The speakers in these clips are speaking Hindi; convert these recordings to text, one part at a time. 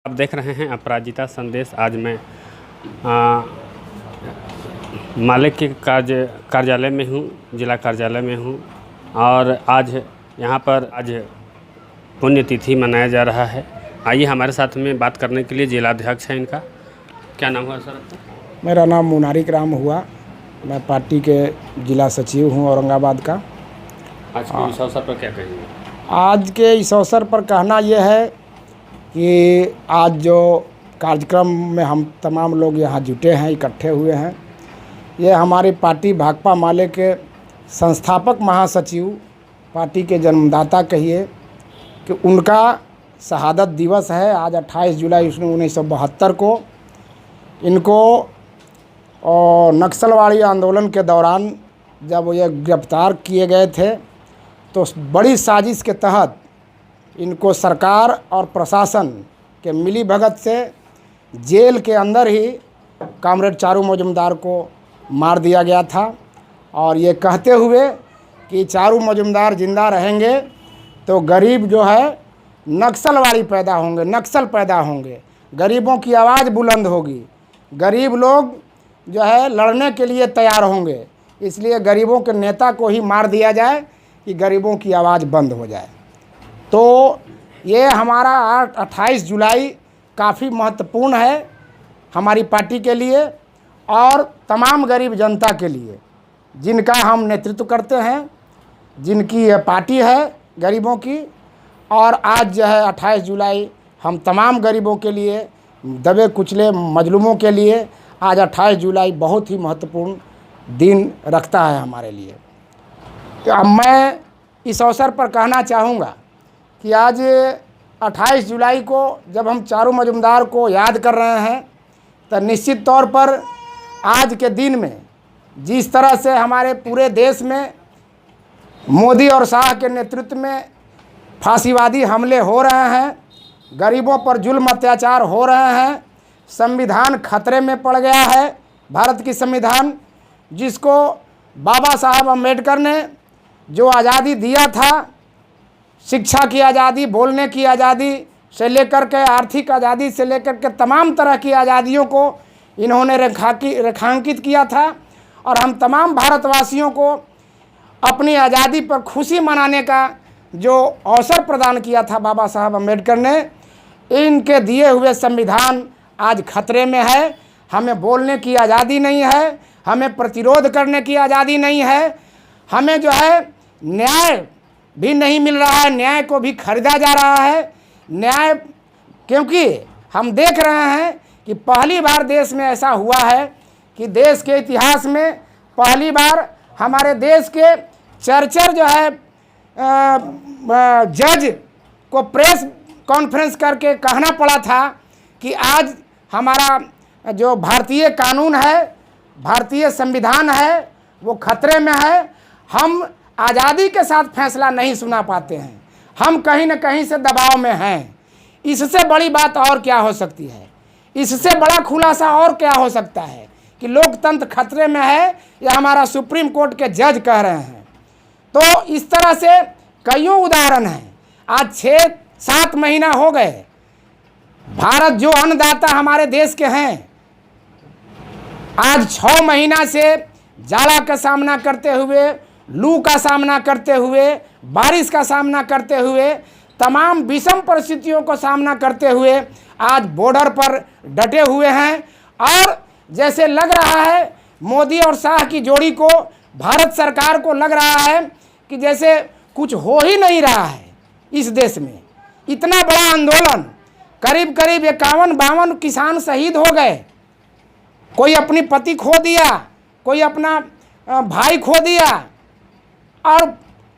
आप देख रहे हैं अपराजिता संदेश। आज मैं मालिक के कार्यालय में हूँ, जिला कार्यालय में हूँ और आज यहाँ पर पुण्यतिथि मनाया जा रहा है। आइए हमारे साथ में बात करने के लिए जिलाध्यक्ष है इनका। क्या नाम हुआ सर? मेरा नाम मुनारिक राम हुआ। मैं पार्टी के जिला सचिव हूँ औरंगाबाद का। आज के इस अवसर पर क्या कहेंगे? आज के इस अवसर पर कहना यह है कि आज जो कार्यक्रम में हम तमाम लोग यहाँ जुटे हैं, इकट्ठे हुए हैं, ये हमारी पार्टी भाकपा माले के संस्थापक महासचिव, पार्टी के जन्मदाता कहिए कि उनका शहादत दिवस है। आज 28 जुलाई 1972 को इनको नक्सलवाड़ी आंदोलन के दौरान जब ये गिरफ्तार किए गए थे तो बड़ी साजिश के तहत इनको सरकार और प्रशासन के मिलीभगत से जेल के अंदर ही कॉमरेड चारू मजुमदार को मार दिया गया था। और ये कहते हुए कि चारू मजुमदार जिंदा रहेंगे तो गरीब जो है नक्सलवाड़ी पैदा होंगे, नक्सल पैदा होंगे, गरीबों की आवाज़ बुलंद होगी, गरीब लोग जो है लड़ने के लिए तैयार होंगे। इसलिए गरीबों के नेता को ही मार दिया जाए कि गरीबों की आवाज़ बंद हो जाए। तो ये हमारा 28 जुलाई काफ़ी महत्वपूर्ण है हमारी पार्टी के लिए और तमाम गरीब जनता के लिए, जिनका हम नेतृत्व करते हैं, जिनकी ये पार्टी है गरीबों की। और आज जो है 28 जुलाई हम तमाम गरीबों के लिए, दबे कुचले मजलूमों के लिए आज 28 जुलाई बहुत ही महत्वपूर्ण दिन रखता है हमारे लिए। तो अब मैं इस अवसर पर कहना चाहूँगा कि आज 28 जुलाई को जब हम चारू मजुमदार को याद कर रहे हैं तो निश्चित तौर पर आज के दिन में जिस तरह से हमारे पूरे देश में मोदी और शाह के नेतृत्व में फांसीवादी हमले हो रहे हैं, गरीबों पर जुल्म अत्याचार हो रहे हैं, संविधान खतरे में पड़ गया है, भारत की संविधान जिसको बाबा साहब अम्बेडकर ने जो आज़ादी दिया था, शिक्षा की आज़ादी, बोलने की आज़ादी से लेकर के आर्थिक आज़ादी से लेकर के तमाम तरह की आज़ादियों को इन्होंने रेखांकित किया था। और हम तमाम भारतवासियों को अपनी आज़ादी पर खुशी मनाने का जो अवसर प्रदान किया था बाबा साहब अम्बेडकर ने, इनके दिए हुए संविधान आज खतरे में है। हमें बोलने की आज़ादी नहीं है, हमें प्रतिरोध करने की आज़ादी नहीं है, हमें जो है न्याय भी नहीं मिल रहा है, न्याय को भी खरीदा जा रहा है। न्याय क्योंकि हम देख रहे हैं कि पहली बार देश में ऐसा हुआ है कि देश के इतिहास में पहली बार हमारे देश के चर्चर जो है जज को प्रेस कॉन्फ्रेंस करके कहना पड़ा था कि आज हमारा जो भारतीय कानून है, भारतीय संविधान है, वो खतरे में है। हम आज़ादी के साथ फैसला नहीं सुना पाते हैं, हम कहीं न कहीं से दबाव में हैं। इससे बड़ी बात और क्या हो सकती है? इससे बड़ा खुलासा और क्या हो सकता है कि लोकतंत्र खतरे में है, यह हमारा सुप्रीम कोर्ट के जज कह रहे हैं। तो इस तरह से कईयों उदाहरण हैं। आज 6-7 महीना हो गए, भारत जो अन्नदाता हमारे देश के हैं, आज 6 महीना से जाड़ा का सामना करते हुए, लू का सामना करते हुए, बारिश का सामना करते हुए, तमाम विषम परिस्थितियों को सामना करते हुए आज बॉर्डर पर डटे हुए हैं। और जैसे लग रहा है मोदी और शाह की जोड़ी को, भारत सरकार को लग रहा है कि जैसे कुछ हो ही नहीं रहा है इस देश में। इतना बड़ा आंदोलन, करीब करीब 51-52 किसान शहीद हो गए, कोई अपनी पति खो दिया, कोई अपना भाई खो दिया, और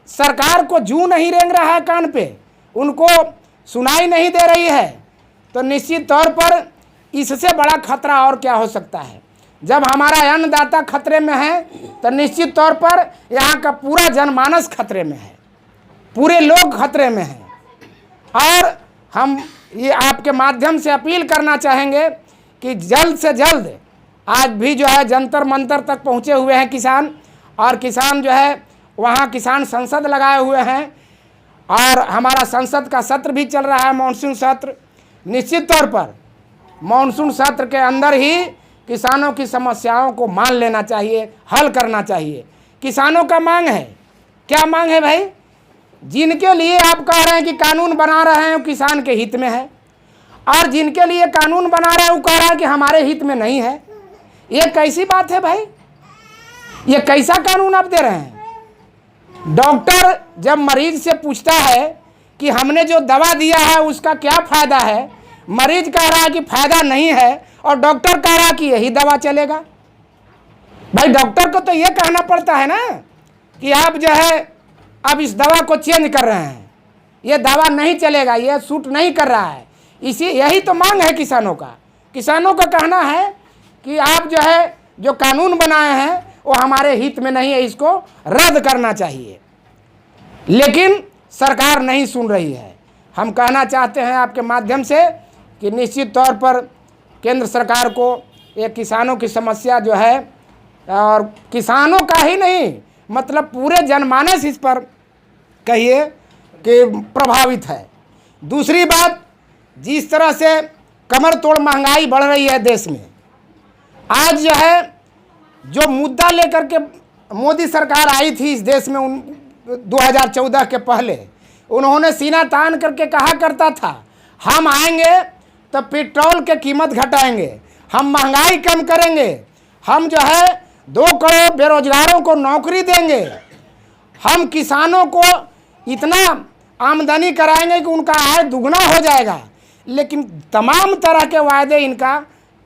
सरकार को जू नहीं रेंग रहा है कान पे, उनको सुनाई नहीं दे रही है। तो निश्चित तौर पर इससे बड़ा खतरा और क्या हो सकता है? जब हमारा अन्नदाता खतरे में है तो निश्चित तौर पर यहाँ का पूरा जनमानस खतरे में है, पूरे लोग खतरे में हैं। और हम ये आपके माध्यम से अपील करना चाहेंगे कि जल्द से जल्द, आज भी जो है जंतर मंतर तक पहुँचे हुए हैं किसान, और किसान जो है वहाँ किसान संसद लगाए हुए हैं, और हमारा संसद का सत्र भी चल रहा है, मानसून सत्र। निश्चित तौर पर मानसून सत्र के अंदर ही किसानों की समस्याओं को मान लेना चाहिए, हल करना चाहिए। किसानों का मांग है, क्या मांग है भाई? जिनके लिए आप कह रहे हैं कि कानून बना रहे हैं वो किसान के हित में है, और जिनके लिए कानून बना रहे हैं वो कह रहा है कि हमारे हित में नहीं है। ये कैसी बात है भाई? ये कैसा कानून आप दे रहे हैं? डॉक्टर जब मरीज से पूछता है कि हमने जो दवा दिया है उसका क्या फ़ायदा है, मरीज कह रहा है कि फ़ायदा नहीं है और डॉक्टर कह रहा है कि यही दवा चलेगा। भाई डॉक्टर को तो ये कहना पड़ता है ना कि आप जो है अब इस दवा को चेंज कर रहे हैं, ये दवा नहीं चलेगा, ये सूट नहीं कर रहा है। यही तो मांग है किसानों का। किसानों का कहना है कि आप जो है जो कानून बनाए हैं वो हमारे हित में नहीं है, इसको रद्द करना चाहिए। लेकिन सरकार नहीं सुन रही है। हम कहना चाहते हैं आपके माध्यम से कि निश्चित तौर पर केंद्र सरकार को ये किसानों की समस्या जो है, और किसानों का ही नहीं मतलब पूरे जनमानस इस पर कहिए कि प्रभावित है। दूसरी बात, जिस तरह से कमर तोड़ महंगाई बढ़ रही है देश में, आज जो है जो मुद्दा लेकर के मोदी सरकार आई थी इस देश में 2014 के पहले, उन्होंने सीना तान करके कहा करता था हम आएंगे तो पेट्रोल के कीमत घटाएंगे, हम महंगाई कम करेंगे, हम जो है 2 करोड़ बेरोजगारों को नौकरी देंगे, हम किसानों को इतना आमदनी कराएंगे कि उनका आय दुगना हो जाएगा। लेकिन तमाम तरह के वायदे इनका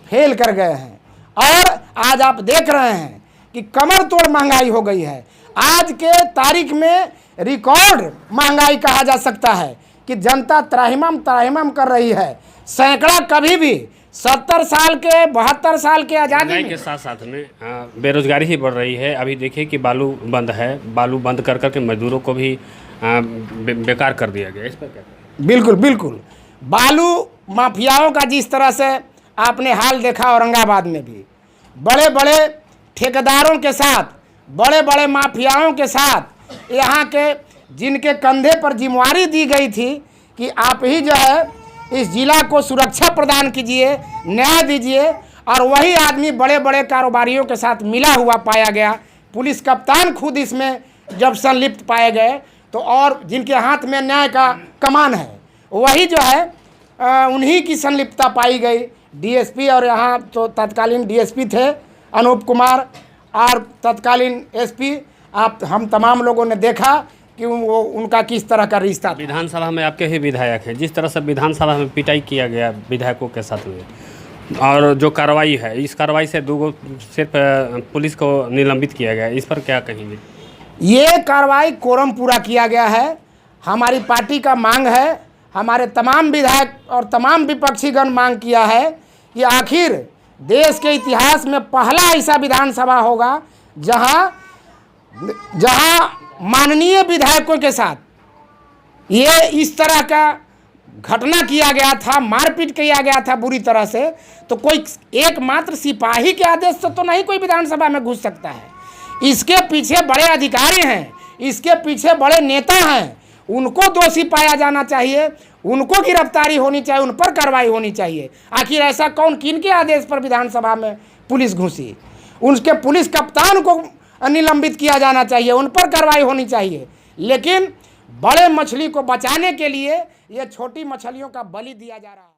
फेल कर गए हैं और आज आप देख रहे हैं कि कमर तोड़ महंगाई हो गई है। आज के तारीख में रिकॉर्ड महंगाई कहा जा सकता है कि जनता त्राहिमाम कर रही है। सैकड़ा कभी भी 70 साल के 72 साल के आज़ादी के साथ साथ में बेरोजगारी ही बढ़ रही है। अभी देखिए कि बालू बंद है, बालू बंद कर करके मजदूरों को भी बेकार कर दिया गया। इस पर क्या? बिल्कुल बिल्कुल, बालू माफियाओं का जिस तरह से आपने हाल देखा औरंगाबाद में भी, बड़े बड़े ठेकेदारों के साथ, बड़े बड़े माफियाओं के साथ यहाँ के जिनके कंधे पर जिम्मेवारी दी गई थी कि आप ही जो है इस जिला को सुरक्षा प्रदान कीजिए, न्याय दीजिए, और वही आदमी बड़े बड़े कारोबारियों के साथ मिला हुआ पाया गया। पुलिस कप्तान खुद इसमें जब संलिप्त पाए गए तो, और जिनके हाथ में न्याय का कमान है वही जो है उन्हीं की संलिप्तता पाई गई। डीएसपी, और यहाँ तो तत्कालीन डीएसपी थे अनूप कुमार, और तत्कालीन एसपी, हम तमाम लोगों ने देखा कि वो उनका किस तरह का रिश्ता था। विधानसभा में आपके ही विधायक हैं, जिस तरह से विधानसभा में पिटाई किया गया विधायकों के साथ में, और जो कार्रवाई है, इस कार्रवाई से 2 सिर्फ पुलिस को निलंबित किया गया, इस पर क्या कहेंगे? ये कार्रवाई कोरम पूरा किया गया है। हमारी पार्टी का मांग है, हमारे तमाम विधायक और तमाम विपक्षीगण मांग किया है कि आखिर देश के इतिहास में पहला ऐसा विधानसभा होगा जहां माननीय विधायकों के साथ ये इस तरह का घटना किया गया था, मारपीट किया गया था बुरी तरह से। तो कोई एकमात्र सिपाही के आदेश से तो नहीं कोई विधानसभा में घुस सकता है। इसके पीछे बड़े अधिकारी हैं, इसके पीछे बड़े नेता हैं, उनको दोषी पाया जाना चाहिए, उनको गिरफ्तारी होनी चाहिए, उन पर कार्रवाई होनी चाहिए। आखिर ऐसा कौन, किनके आदेश पर विधानसभा में पुलिस घुसी? उनके पुलिस कप्तान को निलंबित किया जाना चाहिए, उन पर कार्रवाई होनी चाहिए। लेकिन बड़े मछली को बचाने के लिए ये छोटी मछलियों का बलि दिया जा रहा है।